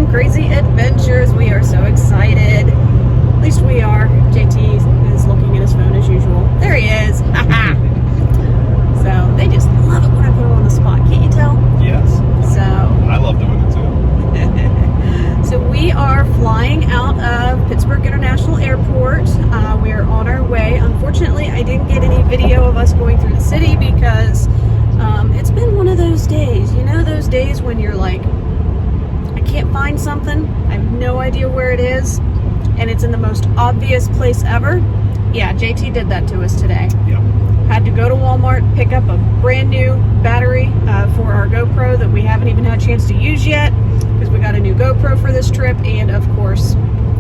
some crazy adventures. We are so excited. At least we are. JT is looking at his phone as usual. There he is. So they just love it when I put them on the spot. Can't you tell? Yes. So I love doing it too. So we are flying out of Pittsburgh International Airport. We are on our way. Unfortunately, I didn't get any video of us going through the city because it's been one of those days. You know those days when you're like, I can't find something. I have no idea where it is. And it's in the most obvious place ever. Yeah, JT did that to us today. Yep. Had to go to Walmart, pick up a brand new battery for our GoPro that we haven't even had a chance to use yet because we got a new GoPro for this trip. And of course,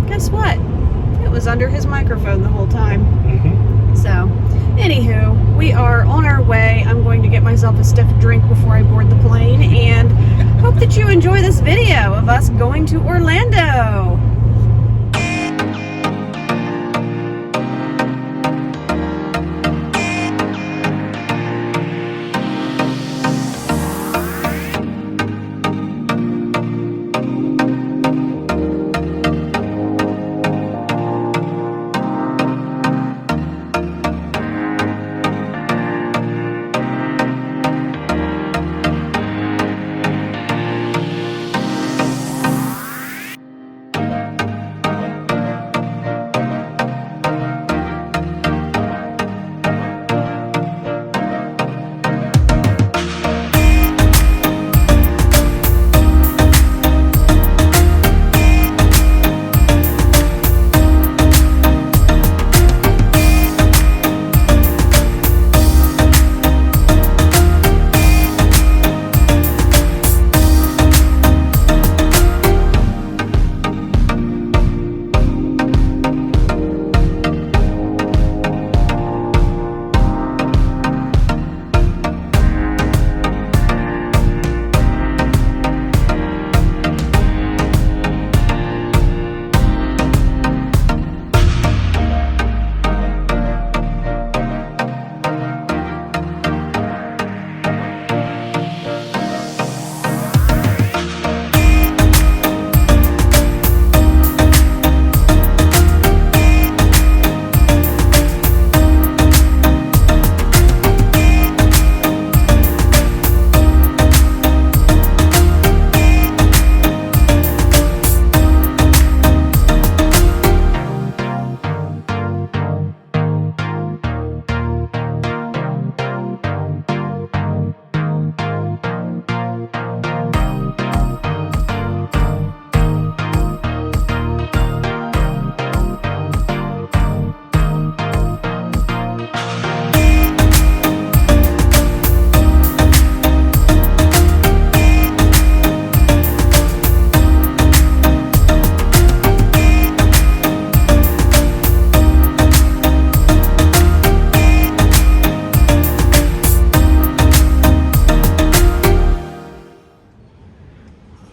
guess what? It was under his microphone the whole time. Mm-hmm. So, anywho, we are on our way. I'm going to get myself a stiff drink before I board the plane and hope that you enjoy this video of us going to Orlando.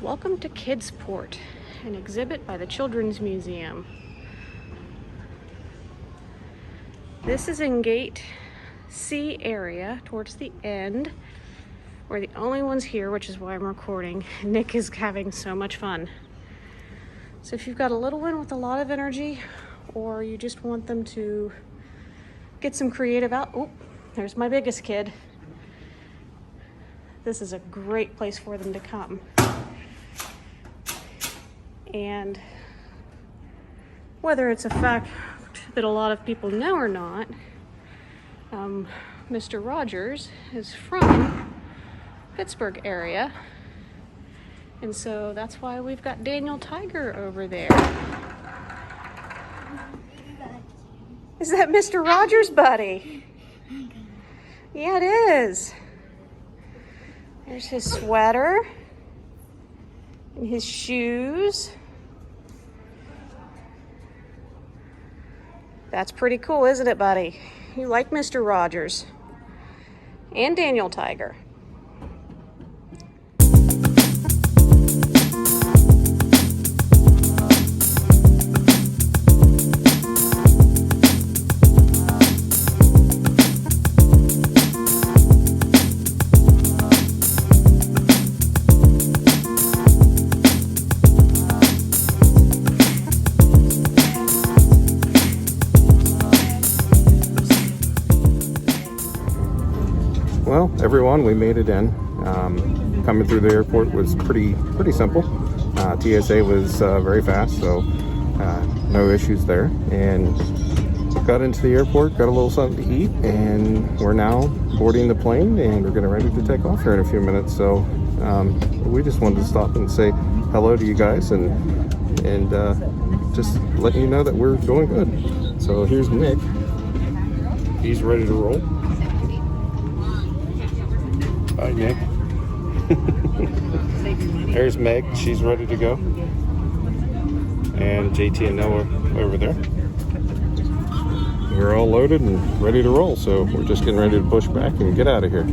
Welcome to Kidsport, an exhibit by the Children's Museum. This is in Gate C area towards the end. We're the only ones here, which is why I'm recording. Nick is having so much fun. So if you've got a little one with a lot of energy, or you just want them to get some creative out, oh, there's my biggest kid. This is a great place for them to come. And whether it's a fact that a lot of people know or not, Mr. Rogers is from Pittsburgh area. And so that's why we've got Daniel Tiger over there. Is that Mr. Rogers' buddy? Yeah, it is. There's his sweater and his shoes. That's pretty cool, isn't it, buddy? You like Mr. Rogers and Daniel Tiger. everyone, we made it in. Coming through the airport was pretty simple. TSA was very fast, so no issues there. And got into the airport, got a little something to eat, and we're now boarding the plane, and we're getting ready to take off here in a few minutes. So we just wanted to stop and say hello to you guys and just letting you know that we're doing good. So here's Nick. He's ready to roll. Hi, Nick. There's Meg. She's ready to go. And JT and Noah over there. We're all loaded and ready to roll, so we're just getting ready to push back and get out of here.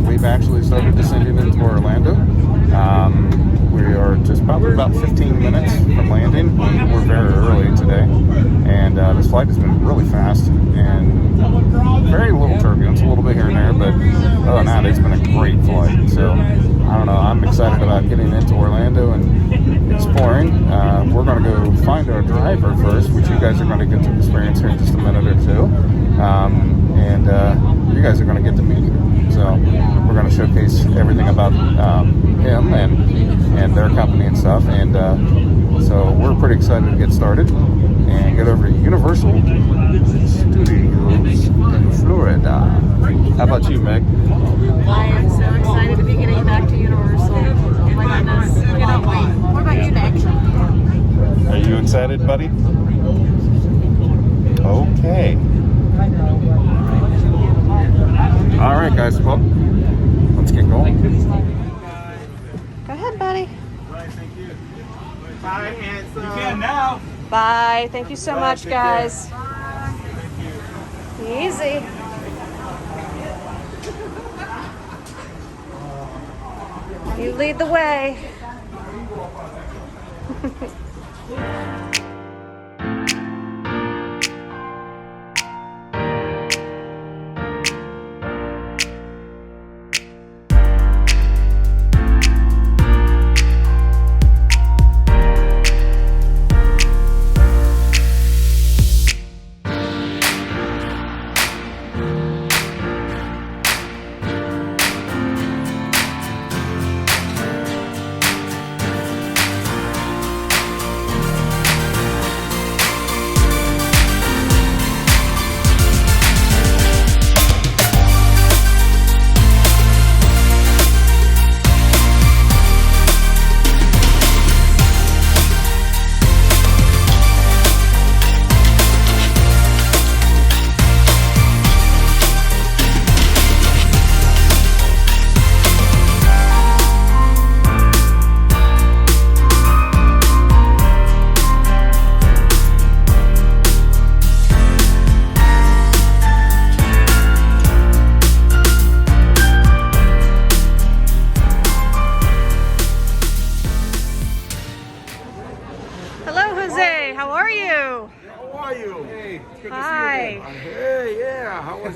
We've actually started descending into Orlando. We are just probably about 15 minutes from landing. We're very early today, and this flight has been really fast and very little turbulence, a little bit here and there, but other than that, it's been a great flight. So I don't know, I'm excited about getting into Orlando and exploring. We're going to go find our driver first, which you guys are going to get to experience here in just a minute or two, and you guys are going to get to meet him. So we're going to showcase everything about him and their company and stuff. And so we're pretty excited to get started and get over to Universal Studios in Florida. How about you, Meg? I am so excited to be getting back to Universal. Oh my goodness. I cannot wait. What about you, Meg? Are you excited, buddy? Okay. All right, guys. Well, let's get going. Go ahead, buddy. Thank you. Bye, handsome. You can now. Bye. Thank you so much, guys. Easy. You lead the way.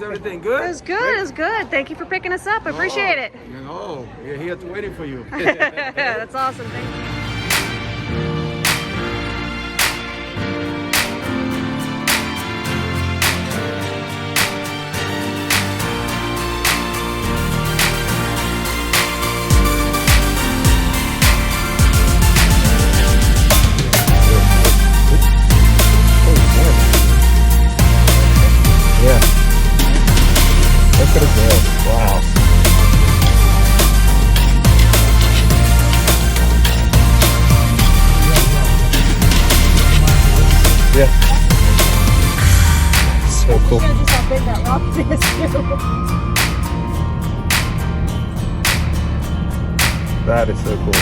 Everything good? It was good. It was good. Thank you for picking us up. I appreciate it. You know, we're here to waiting for you. That's awesome. Thank you. Yeah. So cool. Just how big that rock is too. That is so cool.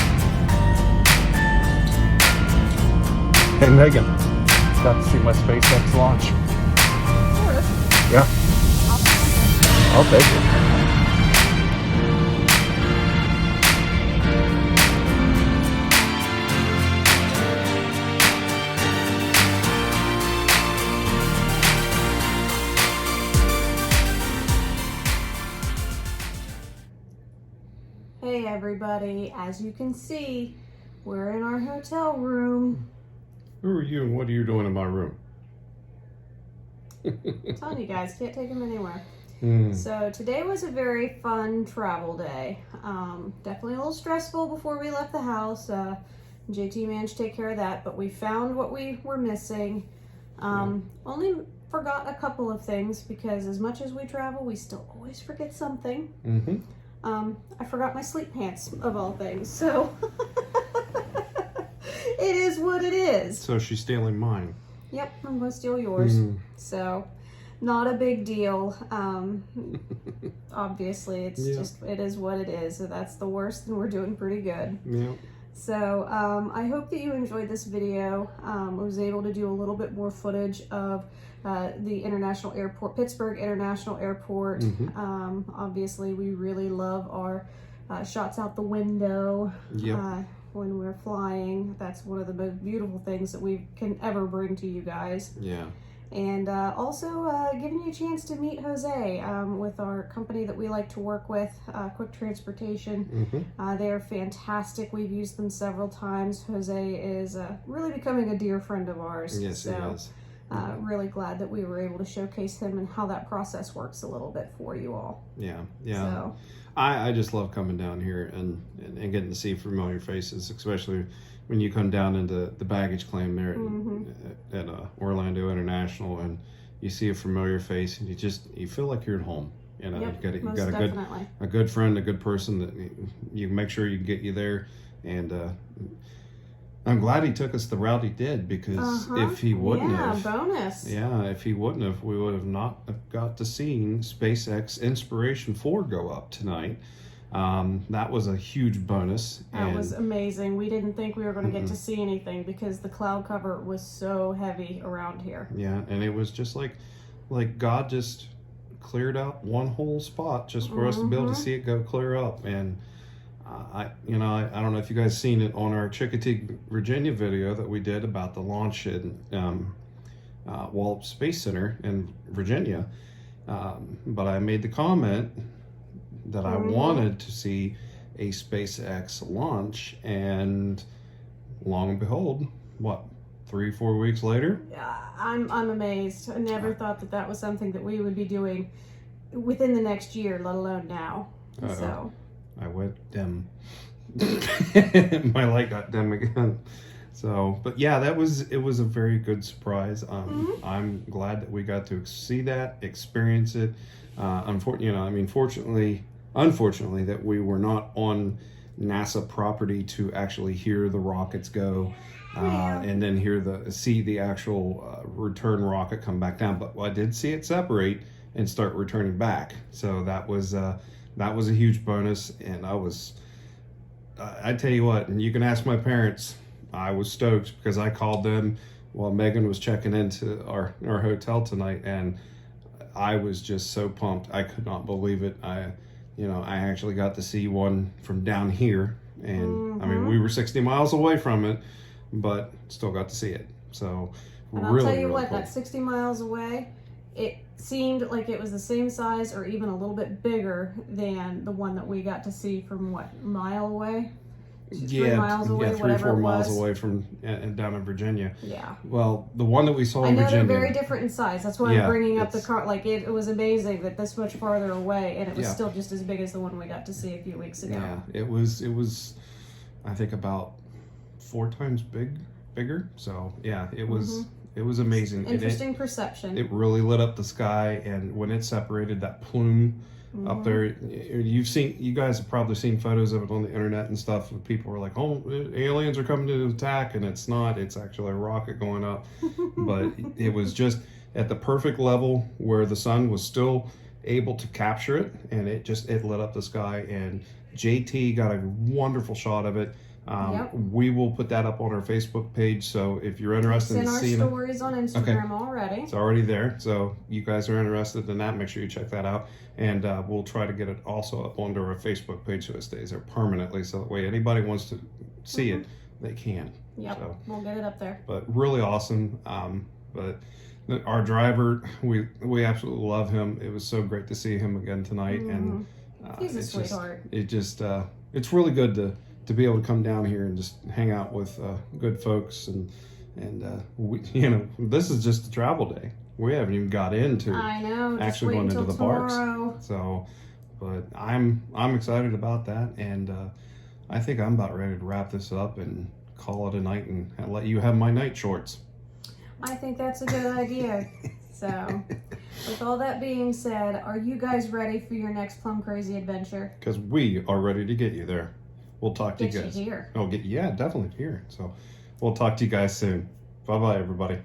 Hey Megan, got to see my SpaceX launch. Yeah. I'll take it. Hey everybody, as you can see, we're in our hotel room. Who are you and what are you doing in my room? I'm telling you guys, can't take them anywhere. Mm. So today was a very fun travel day. Definitely a little stressful before we left the house. JT managed to take care of that, but we found what we were missing. Only forgot a couple of things because as much as we travel, we still always forget something. Mm-hmm. I forgot my sleep pants, of all things, so it is what it is. So she's stealing mine. Yep, I'm going to steal yours. So, not a big deal. Obviously, it's just, it is what it is. So that's the worst, and we're doing pretty good. Yeah. So, I hope that you enjoyed this video. I was able to do a little bit more footage of the international airport, Pittsburgh International Airport. Obviously, we really love our shots out the window when we're flying. That's one of the most beautiful things that we can ever bring to you guys. Yeah. And also giving you a chance to meet Jose with our company that we like to work with, Quick Transportation. They are fantastic. We've used them several times. Jose is really becoming a dear friend of ours. Yes, he is. Really glad that we were able to showcase him and how that process works a little bit for you all. Yeah, yeah. So, I just love coming down here and getting to see familiar faces, especially when you come down into the baggage claim there at Orlando International and you see a familiar face and you feel like you're at home. You know, yep, you got a good friend, a good person that you make sure you get you there. And I'm glad he took us the route he did because if he wouldn't have, bonus. Yeah, if he wouldn't have, we would have not got to see SpaceX Inspiration 4 go up tonight. That was a huge bonus. That was amazing. We didn't think we were going to get to see anything because the cloud cover was so heavy around here. Yeah, and it was just like God just cleared out one whole spot just for us to be able to see it go clear up. And I don't know if you guys seen it on our Chickatig, Virginia video that we did about the launch at Wallops Space Center in Virginia. But I made the comment that I wanted to see a SpaceX launch, and long and behold, 3-4 weeks later? Yeah, I'm amazed. I never thought that was something that we would be doing within the next year, let alone now. So I went dim. My light got dim again. So, but yeah, it was a very good surprise. I'm glad that we got to see that, experience it. Unfortunately, that we were not on NASA property to actually hear the rockets go, and then see the actual return rocket come back down. But I did see it separate and start returning back. So that was a huge bonus, and I tell you what, and you can ask my parents, I was stoked because I called them while Megan was checking into our hotel tonight, and I was just so pumped. I could not believe it. I actually got to see one from down here, and I mean, we were 60 miles away from it, but still got to see it. So and I'll tell you what, that 60 miles away, it seemed like it was the same size or even a little bit bigger than the one that we got to see from a mile away? 3 miles away, 3-4 miles away from down in Virginia. Yeah. Well, the one that we saw in Virginia, they're very different in size. That's why I'm bringing up the car. Like it was amazing that this much farther away, and it was still just as big as the one we got to see a few weeks ago. Yeah, it was, I think about 4 times bigger. So yeah, it was amazing. Interesting perception. It really lit up the sky, and when it separated, that plume up there. You guys have probably seen photos of it on the internet and stuff. Where people were like, "Oh, aliens are coming to attack," and it's not. It's actually a rocket going up. But it was just at the perfect level where the sun was still able to capture it, and it lit up the sky. And JT got a wonderful shot of it. We will put that up on our Facebook page, so if you're interested in seeing our stories on Instagram already. It's already there, so you guys are interested in that, make sure you check that out, and we'll try to get it also up onto our Facebook page so it stays there permanently, so that way anybody wants to see it, they can. Yep, so, we'll get it up there. But really awesome. But our driver, we absolutely love him. It was so great to see him again tonight, and he's a sweetheart. It's really good to be able to come down here and just hang out with good folks, and we, this is just a travel day. We haven't even got into actually going into the parks. So, but I'm excited about that, and I think I'm about ready to wrap this up and call it a night and let you have my night shorts. I think that's a good idea. So, with all that being said, are you guys ready for your next Plum Crazy adventure? Because we are ready to get you there. We'll talk to you guys. Get you here. Oh, definitely here. So we'll talk to you guys soon. Bye-bye, everybody.